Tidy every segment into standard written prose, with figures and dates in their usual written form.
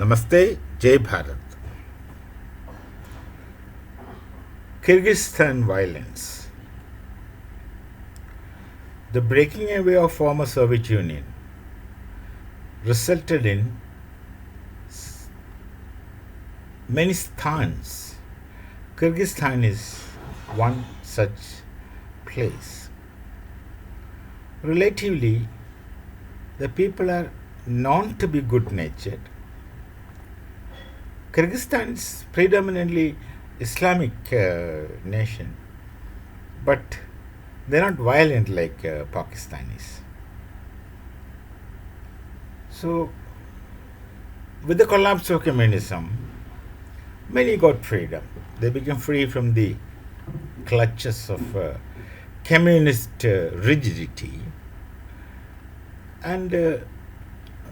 Namaste, Jai Bharat. Kyrgyzstan violence. The breaking away of former Soviet Union resulted in many stans. Kyrgyzstan is one such place. Relatively, the people are known to be good natured. Kyrgyzstan is predominantly Islamic nation, but they're not violent like Pakistanis. So, with the collapse of communism, many got freedom. They became free from the clutches of communist rigidity, and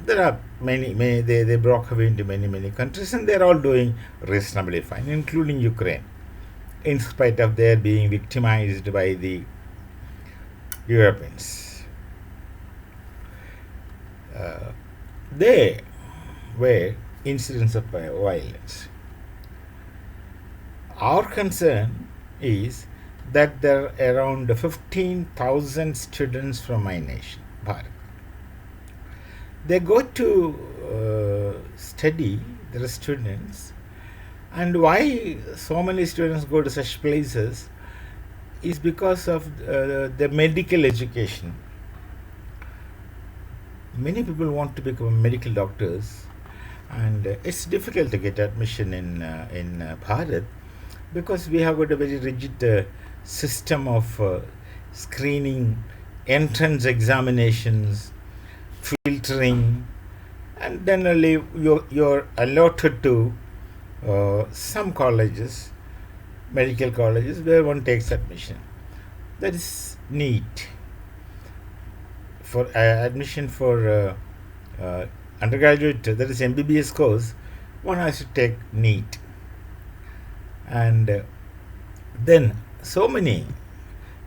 there are many they broke away into many countries, and they're all doing reasonably fine, including Ukraine, in spite of their being victimized by the Europeans. They were incidents of violence. Our concern is that there are around 15,000 students from my nation, Bharat. They go to study, there are students, and why so many students go to such places is because of the medical education. Many people want to become medical doctors, and it's difficult to get admission in Bharat because we have got a very rigid system of screening, entrance examinations, filtering, and then only you're allotted to some colleges, medical colleges, where one takes admission. That is neat. For admission for undergraduate, that is MBBS course, one has to take NEET. And then so many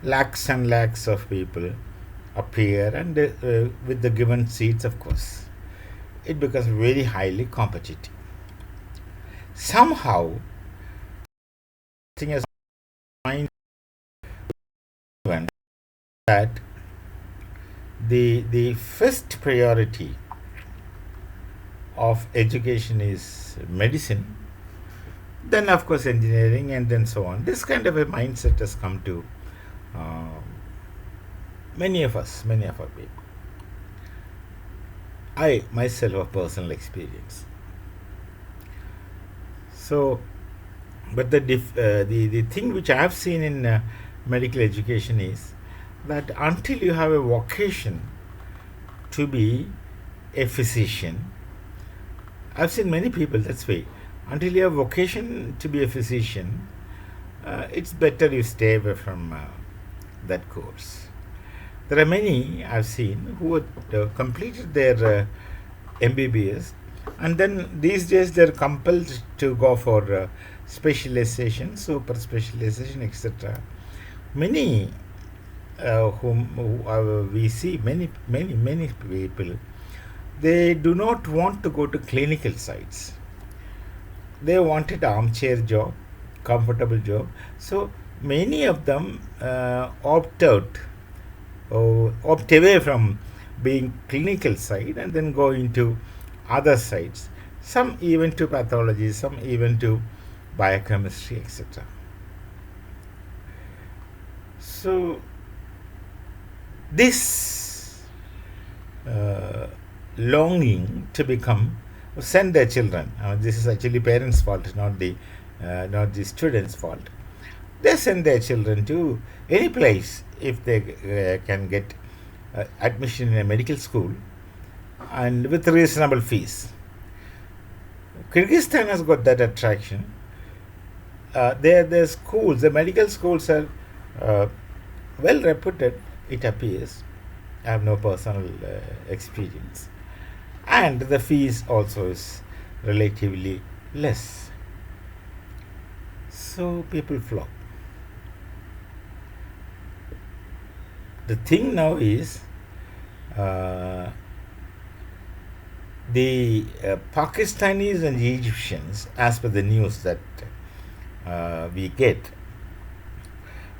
lakhs and lakhs of people appear, and with the given seats, of course, it becomes very highly competitive. Somehow, I think as mind that the first priority of education is medicine, then of course engineering, and then so on. This kind of a mindset has come to many of our people. I myself have personal experience. So, but the thing which I have seen in medical education is that until you have a vocation to be a physician, I've seen many people that's way. Until you have vocation to be a physician, it's better you stay away from that course. There are many I've seen who had completed their MBBS, and then these days they're compelled to go for specialization, super specialization, etc. Many who we see many people, they do not want to go to clinical sites. They wanted armchair job, comfortable job. So many of them opt away from being clinical side and then go into other sites. Some even to pathology, some even to biochemistry, etc. So this longing to become send their children. This is actually parents' fault, not the students' fault. They send their children to any place if they can get admission in a medical school and with reasonable fees. Kyrgyzstan has got that attraction. Their schools, the medical schools are well reputed, it appears. I have no personal experience. And the fees also is relatively less. So people flock. The thing now is the Pakistanis and Egyptians, as per the news that we get,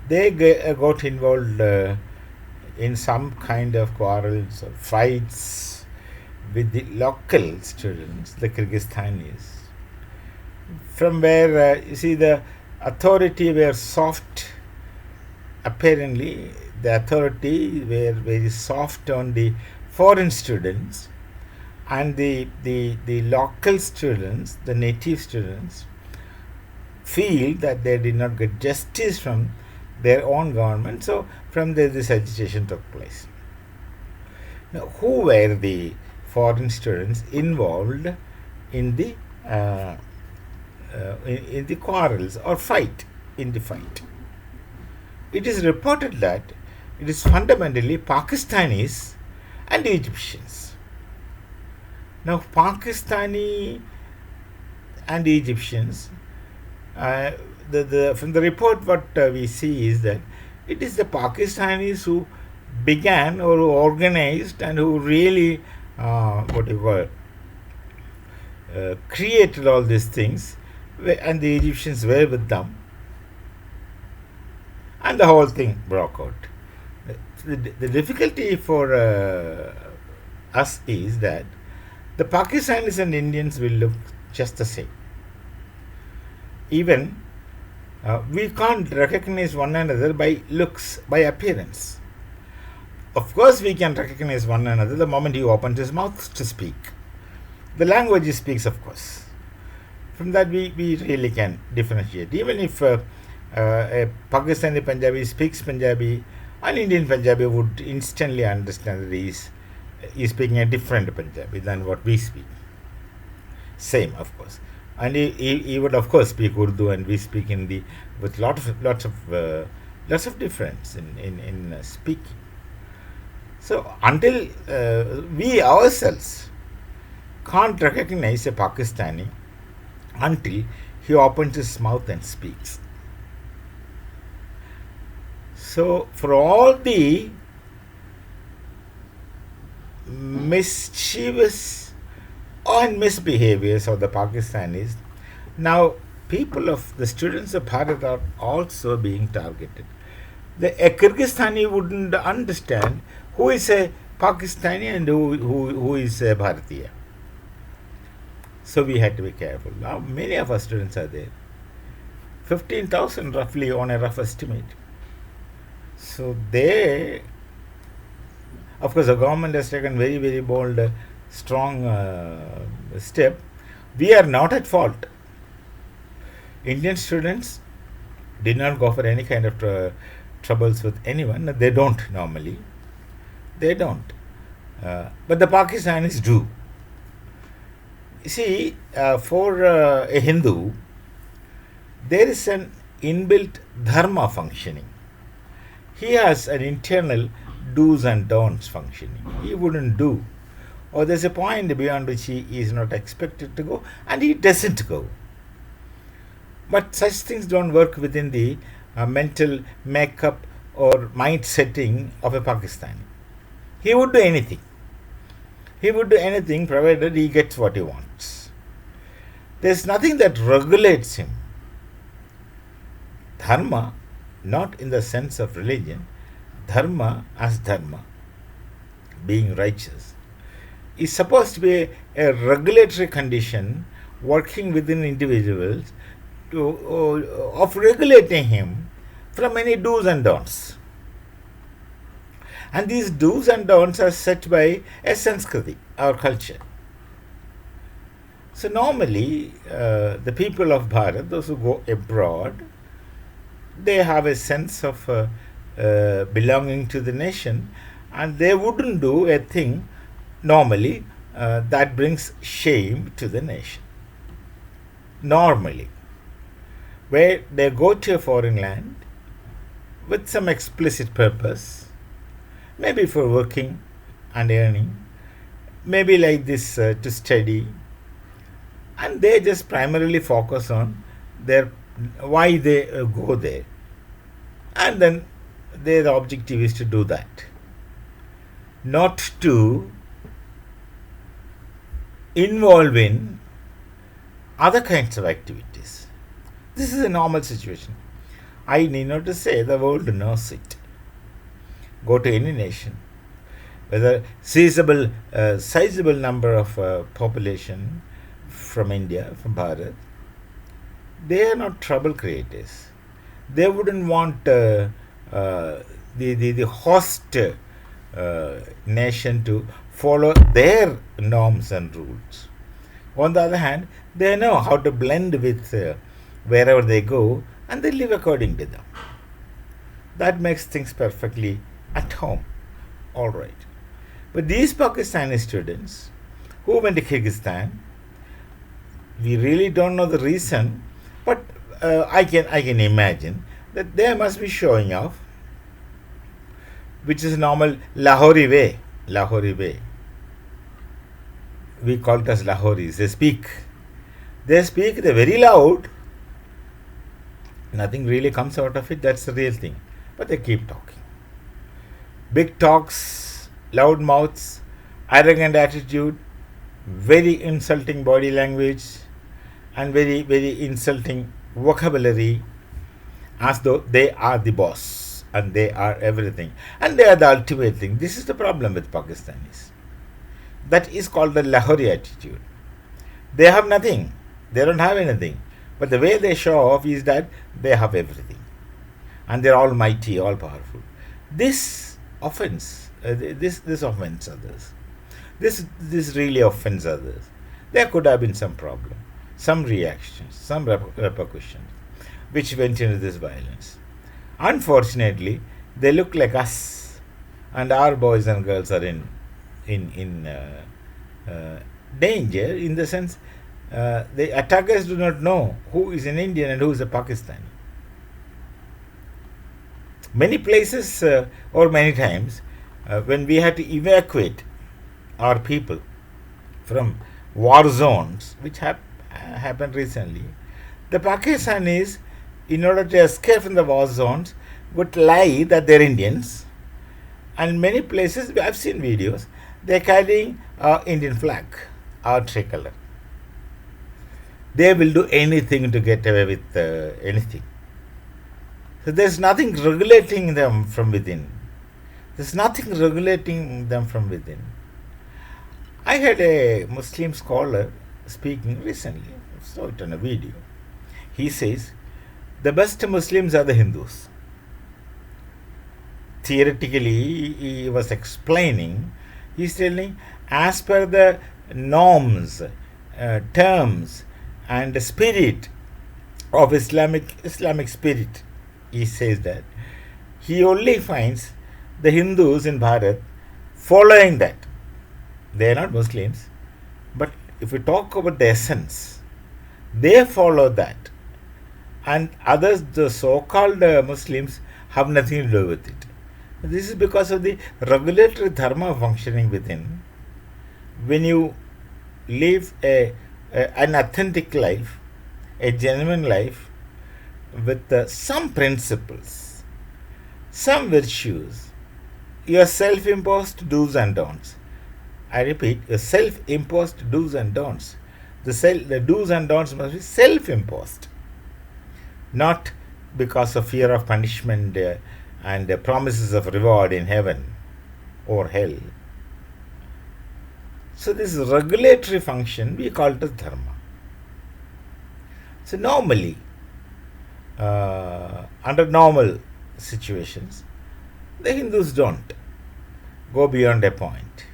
they got involved in some kind of quarrels or fights with the local students, the Kyrgyzstanis, from where you see the authority were soft. Apparently, the authority were very soft on the foreign students, and the local students, the native students, feel that they did not get justice from their own government. So, from there, this agitation took place. Now, who were the foreign students involved in the in the quarrels or fight? In the fight, it is reported that it is fundamentally Pakistanis and Egyptians. Now, Pakistani and Egyptians, from the report, what we see is that it is the Pakistanis who began or who organized and who really, created all these things, and the Egyptians were with them, and the whole thing broke out. The difficulty for us is that the Pakistanis and Indians will look just the same. Even we can't recognize one another by looks, by appearance. Of course, we can recognize one another the moment he opens his mouth to speak. The language he speaks, of course. From that, we really can differentiate. Even if a Pakistani Punjabi speaks Punjabi, an Indian Punjabi would instantly understand that he is speaking a different Punjabi than what we speak. Same, of course. And he would, of course, speak Urdu, and we speak Hindi with lots of difference in speaking. So until we ourselves can't recognize a Pakistani until he opens his mouth and speaks. So for all the mischievous and misbehaviors of the Pakistanis, now people of the students of Bharat are also being targeted. A Kyrgyzstani wouldn't understand who is a Pakistani and who is a Bharatiya. So we had to be careful. Now many of our students are there. 15,000 roughly on a rough estimate. So they, of course, the government has taken very, very bold, strong step. We are not at fault. Indian students did not go for any kind of troubles with anyone. They don't normally. They don't. But the Pakistanis do. You see, for a Hindu, there is an inbuilt dharma functioning. He has an internal do's and don'ts functioning. He wouldn't do. Or there's a point beyond which he is not expected to go, and he doesn't go. But such things don't work within the mental makeup or mind setting of a Pakistani. He would do anything. He would do anything provided he gets what he wants. There's nothing that regulates him. Dharma, not in the sense of religion, dharma as dharma, being righteous, is supposed to be a regulatory condition working within individuals of regulating him from any do's and don'ts. And these do's and don'ts are set by a Sanskriti, our culture. So normally, the people of Bharat, those who go abroad, they have a sense of belonging to the nation, and they wouldn't do a thing normally that brings shame to the nation. Normally, where they go to a foreign land with some explicit purpose, maybe for working and earning, maybe like this to study, and they just primarily focus on their why they go there, and then their objective is to do that, not to involved in other kinds of activities. This is a normal situation. I need not to say, the world knows it. Go to any nation, whether sizable number of population from India, from Bharat, they are not trouble creators. They wouldn't want the host nation to follow their norms and rules. On the other hand, they know how to blend with wherever they go, and they live according to them. That makes things perfectly at home. All right. But these Pakistani students who went to Kyrgyzstan, we really don't know the reason, but I can imagine that they must be showing off, which is normal Lahori way. Lahori way. We call it as Lahoris. They speak. They're very loud. Nothing really comes out of it. That's the real thing. But they keep talking. Big talks, loud mouths, arrogant attitude, very insulting body language, and very insulting vocabulary, as though they are the boss and they are everything and they are the ultimate thing. This is the problem with Pakistanis. That is called the Lahori attitude. They have nothing, they don't have anything, but the way they show off is that they have everything and they're almighty, all powerful. This offends, this offends others. This really offends others. There could have been some problem, some reactions, some repercussions, which went into this violence. Unfortunately, they look like us, and our boys and girls are in danger, in the sense the attackers do not know who is an Indian and who is a Pakistani. Many places or many times when we had to evacuate our people from war zones, which happened recently, the Pakistanis, in order to escape from the war zones, would lie that they're Indians. And many places, I've seen videos, they're carrying Indian flag, our tricolor. They will do anything to get away with anything. So there's nothing regulating them from within. There's nothing regulating them from within. I had a Muslim scholar speaking recently, I saw it on a video. He says, the best Muslims are the Hindus. Theoretically, he was explaining, he's telling, as per the norms, terms, and the spirit of Islamic spirit, he says that he only finds the Hindus in Bharat following that. They are not Muslims, but if we talk about the essence, they follow that. And others, the so-called Muslims, have nothing to do with it. This is because of the regulatory dharma functioning within. When you live an authentic life, a genuine life, with some principles, some virtues, your self-imposed do's and don'ts. I repeat, your self-imposed do's and don'ts. The do's and don'ts must be self-imposed, not because of fear of punishment and promises of reward in heaven or hell. So this regulatory function, we call it as dharma. So normally, under normal situations, the Hindus don't go beyond a point.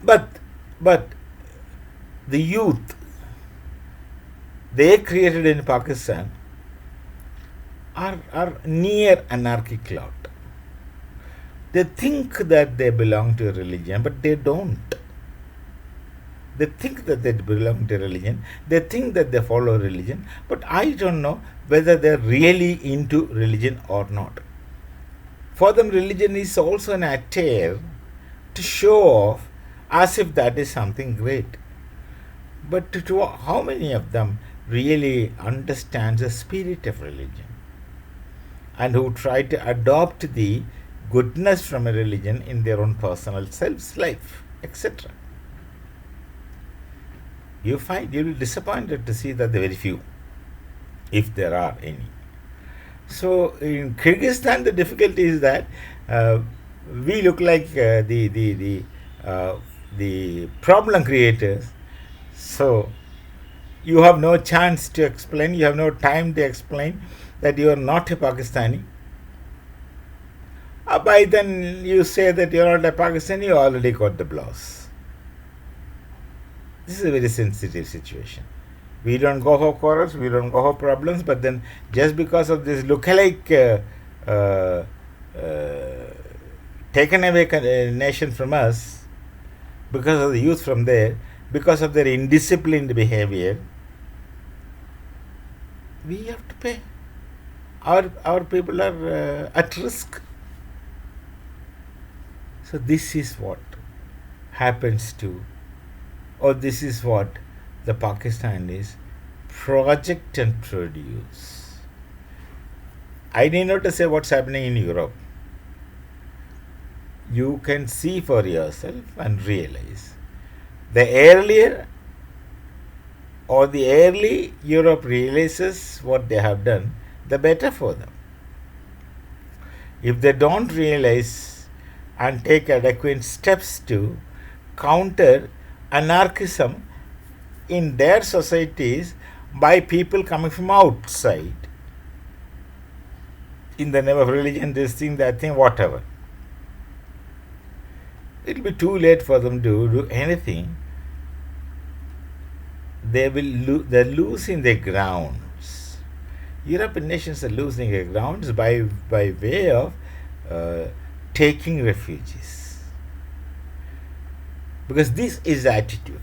But the youth they created in Pakistan are near anarchic lot. They think that they belong to a religion, but they don't. They think that they belong to a religion. They think that they follow religion, but I don't know whether they're really into religion or not. For them, religion is also an attire to show off as if that is something great. But to how many of them really understand the spirit of religion and who try to adopt the goodness from a religion in their own personal self's life? etc. You will be disappointed to see that there are very few, if there are any. So in Kyrgyzstan, the difficulty is that uh, we look like the problem creators. So you have no chance to explain. You have no time to explain that you are not a Pakistani. By then you say that you are not a Pakistani, you already got the blows. This is a very sensitive situation. We don't go for quarrels, we don't go for problems, but then just because of this lookalike taken away nation from us, because of the youth from there, because of their indisciplined behavior, we have to pay. Our people are at risk. So this is what happens to, or this is what the Pakistanis project and produce. I need not to say what's happening in Europe. You can see for yourself and realize the earlier or the early Europe realizes what they have done, the better for them. If they don't realize and take adequate steps to counter anarchism in their societies by people coming from outside, in the name of religion, this thing, that thing, whatever, it will be too late for them to do anything. They're losing their grounds. European nations are losing their grounds by way of taking refugees. Because this is the attitude.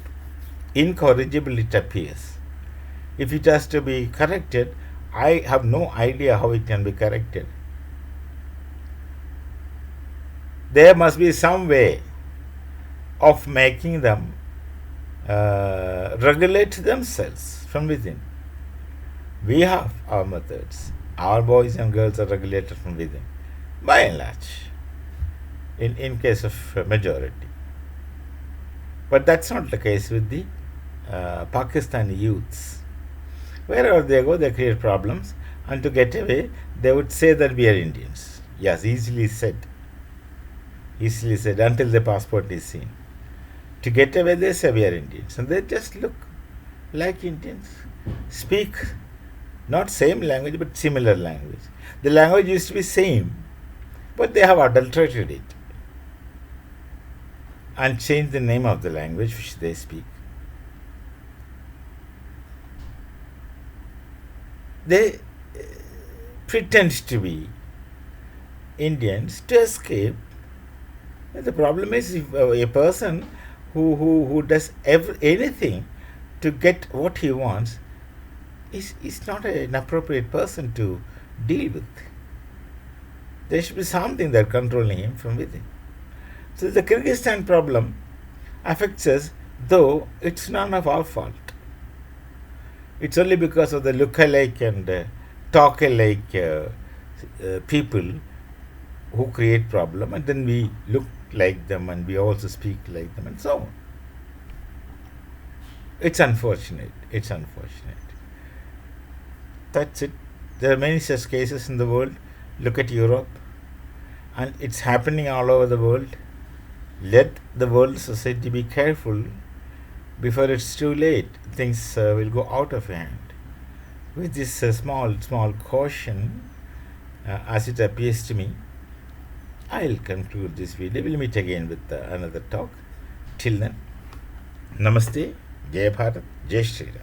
Incorrigible it appears. If it has to be corrected, I have no idea how it can be corrected. There must be some way of making them regulate themselves from within. We have our methods. Our boys and girls are regulated from within, by and large, in case of majority. But that's not the case with the Pakistani youths. Wherever they go, they create problems, and to get away, they would say that we are Indians. Yes, easily said. Easily said, until the passport is seen. To get away, they say we are Indians, and they just look like Indians, speak not same language but similar language. The language used to be same, but they have adulterated it and changed the name of the language which they speak. They pretend to be Indians to escape. The problem is, if a person who does anything to get what he wants is not an appropriate person to deal with. There should be something that controlling him from within. So the Kyrgyzstan problem affects us, though it's none of our fault. It's only because of the look-alike and talk-alike people who create problem, and then we look like them and we also speak like them and so on. It's unfortunate. It's unfortunate. That's it. There are many such cases in the world. Look at Europe, and it's happening all over the world. Let the world society be careful before it's too late. Things will go out of hand. With this small caution, as it appears to me, I'll conclude this video. We'll meet again with another talk. Till then, Namaste, Jai Bharat, Jai Shri Ram.